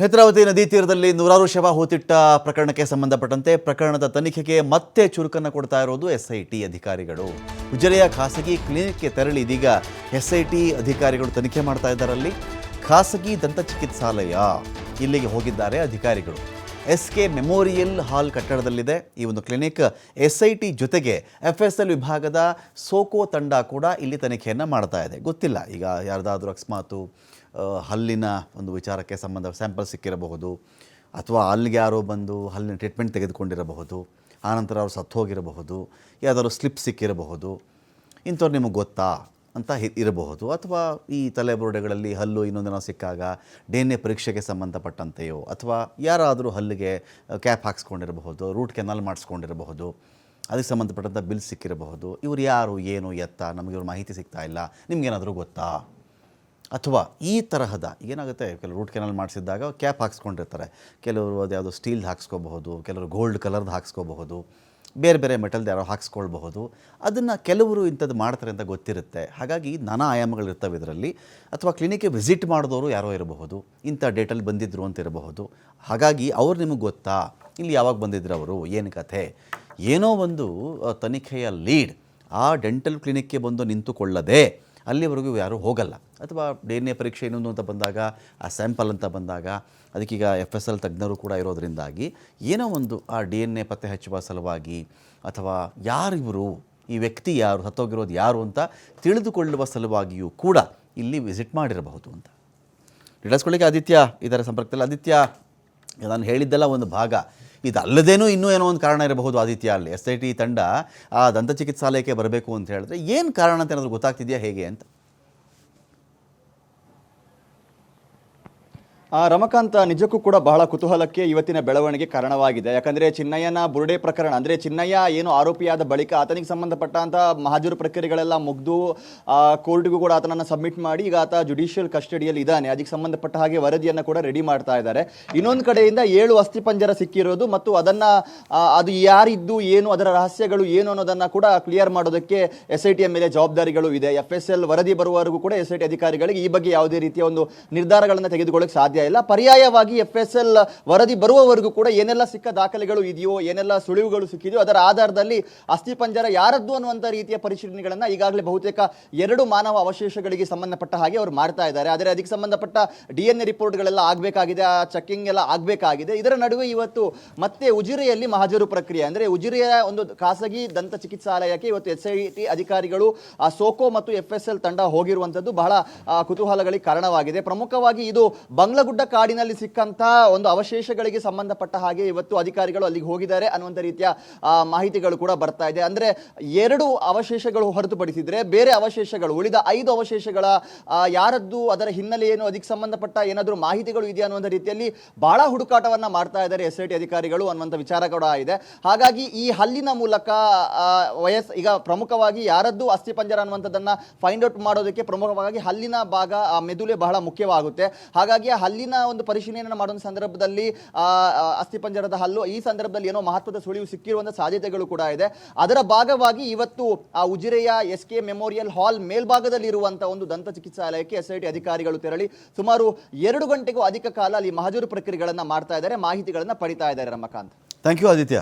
ನೇತ್ರಾವತಿ ನದಿ ತೀರದಲ್ಲಿ ನೂರಾರು ಶವ ಹೂತಿಟ್ಟ ಪ್ರಕರಣಕ್ಕೆ ಸಂಬಂಧಪಟ್ಟಂತೆ ಪ್ರಕರಣದ ತನಿಖೆಗೆ ಮತ್ತೆ ಚುರುಕನ್ನು ಕೊಡ್ತಾ ಇರೋದು ಎಸ್ಐಟಿ ಅಧಿಕಾರಿಗಳು. ಉಜಿರೆಯ ಖಾಸಗಿ ಕ್ಲಿನಿಕ್ಗೆ ತೆರಳಿ ಇದೀಗ ಎಸ್ಐಟಿ ಅಧಿಕಾರಿಗಳು ತನಿಖೆ ಮಾಡ್ತಾ ಇದ್ದಾರಲ್ಲಿ. ಖಾಸಗಿ ದಂತ ಚಿಕಿತ್ಸಾಲಯ ಇಲ್ಲಿಗೆ ಹೋಗಿದ್ದಾರೆ ಅಧಿಕಾರಿಗಳು. SK ಮೆಮೋರಿಯಲ್ ಹಾಲ್ ಕಟ್ಟಡದಲ್ಲಿದೆ ಈ ಒಂದು ಕ್ಲಿನಿಕ್. SIT ಜೊತೆಗೆ FSL ವಿಭಾಗದ ಸೋಕೋ ತಂಡ ಕೂಡ ಇಲ್ಲಿ ತನಿಖೆಯನ್ನು ಮಾಡ್ತಾ ಇದೆ. ಗೊತ್ತಿಲ್ಲ, ಈಗ ಯಾರ್ದಾದ್ರೂ ಅಕಸ್ಮಾತು ಹಲ್ಲಿನ ಒಂದು ವಿಚಾರಕ್ಕೆ ಸಂಬಂಧ ಸ್ಯಾಂಪಲ್ ಸಿಕ್ಕಿರಬಹುದು, ಅಥವಾ ಅಲ್ಲಿಗೆ ಯಾರೋ ಬಂದು ಹಲ್ಲಿನ ಟ್ರೀಟ್ಮೆಂಟ್ ತೆಗೆದುಕೊಂಡಿರಬಹುದು, ಆನಂತರ ಅವರು ಸತ್ತು ಹೋಗಿರಬಹುದು, ಯಾವುದಾದ್ರು ಸ್ಲಿಪ್ ಸಿಕ್ಕಿರಬಹುದು, ಇಂಥವ್ರು ನಿಮಗೆ ಗೊತ್ತಾ ಅಂತ ಇರಬಹುದು. ಅಥವಾ ಈ ತಲೆಬುರುಡೆಗಳಲ್ಲಿ ಹಲ್ಲು ಇನ್ನೊಂದಿನ ಸಿಕ್ಕಾಗ DNA ಪರೀಕ್ಷೆಗೆ ಸಂಬಂಧಪಟ್ಟಂತೆಯೋ, ಅಥವಾ ಯಾರಾದರೂ ಹಲ್ಲಿಗೆ ಕ್ಯಾಪ್ ಹಾಕ್ಸ್ಕೊಂಡಿರಬಹುದು, ರೂಟ್ ಕೆನಾಲ್ ಮಾಡಿಸ್ಕೊಂಡಿರಬಹುದು, ಅದಕ್ಕೆ ಸಂಬಂಧಪಟ್ಟಂಥ ಬಿಲ್ ಸಿಕ್ಕಿರಬಹುದು. ಇವರು ಯಾರು, ಏನು, ಎತ್ತ, ನಮಗೆ ಇವ್ರ ಮಾಹಿತಿ ಸಿಗ್ತಾ ಇಲ್ಲ, ನಿಮಗೇನಾದರೂ ಗೊತ್ತಾ? ಅಥವಾ ಈ ತರಹದ ಏನಾಗುತ್ತೆ, ಕೆಲವರು ರೂಟ್ ಕೆನಾಲ್ ಮಾಡಿಸಿದ್ದಾಗ ಕ್ಯಾಪ್ ಹಾಕ್ಸ್ಕೊಂಡಿರ್ತಾರೆ, ಕೆಲವರು ಅದು ಯಾವುದೋ ಸ್ಟೀಲ್ ಹಾಕ್ಸ್ಕೋಬಹುದು, ಕೆಲವರು ಗೋಲ್ಡ್ ಕಲರ್ದು ಹಾಕ್ಸ್ಕೋಬಹುದು, ಬೇರೆ ಬೇರೆ ಮೆಟಲ್ದು ಯಾರೋ ಹಾಕ್ಸ್ಕೊಳ್ಬಹುದು. ಅದನ್ನು ಕೆಲವರು ಇಂಥದ್ದು ಮಾಡ್ತಾರೆ ಅಂತ ಗೊತ್ತಿರುತ್ತೆ. ಹಾಗಾಗಿ ನಾನಾ ಆಯಾಮಗಳಿರ್ತವೆ ಇದರಲ್ಲಿ. ಅಥವಾ ಕ್ಲಿನಿಕ್ಗೆ ವಿಸಿಟ್ ಮಾಡಿದವರು ಯಾರೋ ಇರಬಹುದು, ಇಂಥ ಡೇಟಲ್ಲಿ ಬಂದಿದ್ದರು ಅಂತ ಇರಬಹುದು. ಹಾಗಾಗಿ ಅವ್ರು ನಿಮಗೆ ಗೊತ್ತಾ, ಇಲ್ಲಿ ಯಾವಾಗ ಬಂದಿದ್ರು ಅವರು, ಏನು ಕಥೆ, ಏನೋ ಒಂದು ತನಿಖೆಯ ಲೀಡ್ ಆ ಡೆಂಟಲ್ ಕ್ಲಿನಿಕ್ಗೆ ಬಂದು ನಿಂತುಕೊಳ್ಳದೆ ಅಲ್ಲಿವರೆಗೂ ಯಾರೂ ಹೋಗಲ್ಲ. ಅಥವಾ DNA ಪರೀಕ್ಷೆ ಇನ್ನೊಂದು ಅಂತ ಬಂದಾಗ, ಆ ಸ್ಯಾಂಪಲ್ ಅಂತ ಬಂದಾಗ, ಅದಕ್ಕೀಗ FSL ತಜ್ಞರು ಕೂಡ ಇರೋದರಿಂದಾಗಿ ಏನೋ ಒಂದು ಆ DNA ಪತ್ತೆ ಹಚ್ಚುವ ಸಲುವಾಗಿ, ಅಥವಾ ಯಾರಿವರು, ಈ ವ್ಯಕ್ತಿ ಯಾರು, ಸತ್ತೋಗಿರೋದು ಯಾರು ಅಂತ ತಿಳಿದುಕೊಳ್ಳುವ ಸಲುವಾಗಿಯೂ ಕೂಡ ಇಲ್ಲಿ ವಿಸಿಟ್ ಮಾಡಿರಬಹುದು ಅಂತ ತಿಳಿಸ್ಕೊಳ್ಳಿಕ್ಕೆ ಆದಿತ್ಯ ಇದರ ಸಂಪರ್ಕದಲ್ಲಿ. ಆದಿತ್ಯ, ನಾನು ಹೇಳಿದ್ದೆಲ್ಲ ಒಂದು ಭಾಗ, ಇದಲ್ಲದೇನೂ ಇನ್ನೂ ಏನೋ ಒಂದು ಕಾರಣ ಇರಬಹುದು ಆದಿತ್ಯ. ಅಲ್ಲಿ SIT ತಂಡ ಆ ದಂತ ಚಿಕಿತ್ಸಾಲಯಕ್ಕೆ ಬರಬೇಕು ಅಂತ ಹೇಳಿದ್ರೆ ಏನು ಕಾರಣ ಅಂತ ಏನಾದರೂ ಗೊತ್ತಾಗ್ತಿದೆಯಾ, ಹೇಗೆ ಅಂತ? ರಮಕಾಂತ್, ನಿಜಕ್ಕೂ ಕೂಡ ಬಹಳ ಕುತೂಹಲಕ್ಕೆ ಇವತ್ತಿನ ಬೆಳವಣಿಗೆ ಕಾರಣವಾಗಿದೆ. ಯಾಕಂದರೆ ಚಿನ್ನಯ್ಯನ ಬುರುಡೆ ಪ್ರಕರಣ, ಅಂದರೆ ಚಿನ್ನಯ್ಯ ಏನು ಆರೋಪಿಯಾದ ಬಳಿಕ ಆತನಿಗೆ ಸಂಬಂಧಪಟ್ಟಂಥ ಮಹಾಜರು ಪ್ರಕ್ರಿಯೆಗಳೆಲ್ಲ ಮುಗಿದು ಕೋರ್ಟ್ಗೂ ಕೂಡ ಆತನನ್ನು ಸಬ್ಮಿಟ್ ಮಾಡಿ ಈಗ ಆತ ಜುಡಿಷಿಯಲ್ ಕಸ್ಟಡಿಯಲ್ಲಿ ಇದ್ದಾನೆ. ಅದಕ್ಕೆ ಸಂಬಂಧಪಟ್ಟ ಹಾಗೆ ವರದಿಯನ್ನು ಕೂಡ ರೆಡಿ ಮಾಡ್ತಾ ಇದ್ದಾರೆ. ಇನ್ನೊಂದು ಕಡೆಯಿಂದ 7 ಅಸ್ಥಿಪಂಜರ ಸಿಕ್ಕಿರೋದು ಮತ್ತು ಅದನ್ನು ಅದು ಯಾರಿದ್ದು, ಏನು ಅದರ ರಹಸ್ಯಗಳು ಏನು ಅನ್ನೋದನ್ನು ಕೂಡ ಕ್ಲಿಯರ್ ಮಾಡೋದಕ್ಕೆ SIT ಮೇಲೆ ಜವಾಬ್ದಾರಿಗಳು ಇದೆ. FSL ವರದಿ ಬರುವವರೆಗೂ ಕೂಡ SIT ಅಧಿಕಾರಿಗಳಿಗೆ ಈ ಬಗ್ಗೆ ಯಾವುದೇ ರೀತಿಯ ಒಂದು ನಿರ್ಧಾರಗಳನ್ನು ತೆಗೆದುಕೊಳ್ಳಕ್ಕೆ ಸಾಧ್ಯ ಇಲ್ಲ. ಪರ್ಯಾಯವಾಗಿ FSL ವರದಿ ಬರುವವರೆಗೂ ಕೂಡ ಏನೆಲ್ಲ ಸಿಕ್ಕ ದಾಖಲೆಗಳು ಇದೆಯೋ, ಏನೆಲ್ಲ ಸುಳಿವುಗಳು ಸಿಕ್ಕಿದೆಯೋ ಅದರ ಆಧಾರದಲ್ಲಿ ಅಸ್ಥಿಪಂಜರ ಯಾರದ್ದು ಅನ್ನುವಂಥ ರೀತಿಯ ಪರಿಶೀಲನೆಗಳನ್ನು ಈಗಾಗಲೇ ಬಹುತೇಕ 2 ಮಾನವ ಅವಶೇಷಗಳಿಗೆ ಸಂಬಂಧಪಟ್ಟ ಹಾಗೆ ಅವರು ಮಾಡ್ತಾ ಇದ್ದಾರೆ. ಆದರೆ ಅದಕ್ಕೆ ಸಂಬಂಧಪಟ್ಟ DNA ರಿಪೋರ್ಟ್ಗಳೆಲ್ಲ ಆಗಬೇಕಾಗಿದೆ, ಆ ಚೆಕಿಂಗ್ ಎಲ್ಲ ಆಗಬೇಕಾಗಿದೆ. ಇದರ ನಡುವೆ ಇವತ್ತು ಮತ್ತೆ ಉಜಿರೆಯಲ್ಲಿ ಮಹಾಜರು ಪ್ರಕ್ರಿಯೆ, ಅಂದರೆ ಉಜಿರೆಯ ಒಂದು ಖಾಸಗಿ ದಂತ ಚಿಕಿತ್ಸಾಲಯಕ್ಕೆ ಇವತ್ತು SIT ಅಧಿಕಾರಿಗಳು ಆ ಸೋಕೋ ಮತ್ತು FSL ತಂಡ ಹೋಗಿರುವಂಥದ್ದು ಬಹಳ ಕುತೂಹಲಗಳಿಗೆ ಕಾರಣವಾಗಿದೆ. ಪ್ರಮುಖವಾಗಿ ಇದು ಬಂಗ್ಲಗುಡ್ಡ ಕಾಡಿನಲ್ಲಿ ಸಿಕ್ಕಂತಹ ಒಂದು ಅವಶೇಷಗಳಿಗೆ ಸಂಬಂಧಪಟ್ಟ ಹಾಗೆ ಇವತ್ತು ಅಧಿಕಾರಿಗಳು ಅಲ್ಲಿಗೆ ಹೋಗಿದ್ದಾರೆ ಅನ್ನುವಂಥ ರೀತಿಯ ಮಾಹಿತಿಗಳು ಕೂಡ ಬರ್ತಾ ಇದೆ. ಅಂದರೆ 2 ಅವಶೇಷಗಳು ಹೊರತುಪಡಿಸಿದ್ರೆ ಬೇರೆ ಅವಶೇಷಗಳು, ಉಳಿದ 5 ಅವಶೇಷಗಳ ಯಾರದ್ದು, ಅದರ ಹಿನ್ನೆಲೆ ಏನು, ಅದಕ್ಕೆ ಸಂಬಂಧಪಟ್ಟ ಏನಾದರೂ ಮಾಹಿತಿಗಳು ಇದೆಯಾ ಅನ್ನುವಂಥ ರೀತಿಯಲ್ಲಿ ಬಹಳ ಹುಡುಕಾಟವನ್ನ ಮಾಡ್ತಾ ಇದ್ದಾರೆ SIT ಅಧಿಕಾರಿಗಳು ಅನ್ನುವಂಥ ವಿಚಾರ ಕೂಡ ಇದೆ. ಹಾಗಾಗಿ ಈ ಹಲ್ಲಿನ ಮೂಲಕ ಈಗ ಪ್ರಮುಖವಾಗಿ ಯಾರದ್ದು ಅಸ್ಥಿಪಂಜರ ಅನ್ನುವಂಥದ್ದನ್ನ ಫೈಂಡ್ ಔಟ್ ಮಾಡೋದಕ್ಕೆ ಪ್ರಮುಖವಾಗಿ ಹಲ್ಲಿನ ಭಾಗ, ಮೆದುಳೆ ಬಹಳ ಮುಖ್ಯವಾಗುತ್ತೆ. ಹಾಗಾಗಿ ಹಲ್ಲಿನ ಒಂದು ಪರಿಶೀಲನೆ ಮಾಡುವ ಸಂದರ್ಭದಲ್ಲಿ ಅಸ್ಥಿಪಂಜರದ ಹಲ್ಲು ಈ ಸಂದರ್ಭದಲ್ಲಿ ಏನೋ ಮಹತ್ವದ ಸುಳಿವು ಸಿಕ್ಕಿರುವಂತಹ ಸಾಧ್ಯತೆಗಳು ಕೂಡ ಇದೆ. ಅದರ ಭಾಗವಾಗಿ ಇವತ್ತು ಆ ಉಜಿರೆಯ SK ಮೆಮೋರಿಯಲ್ ಹಾಲ್ ಮೇಲ್ಭಾಗದಲ್ಲಿ ಇರುವಂತಹ ಒಂದು ದಂತ ಚಿಕಿತ್ಸಾಲಯಕ್ಕೆ SIT ಅಧಿಕಾರಿಗಳು ತೆರಳಿ ಸುಮಾರು 2 ಗಂಟೆಗೂ ಅಧಿಕ ಕಾಲ ಅಲ್ಲಿ ಮಹಾಜರು ಪ್ರಕ್ರಿಯೆಗಳನ್ನ ಮಾಡ್ತಾ ಇದ್ದಾರೆ, ಮಾಹಿತಿಗಳನ್ನ ಪಡಿತಾ ಇದ್ದಾರೆ. Ramakant, thank you Aditya.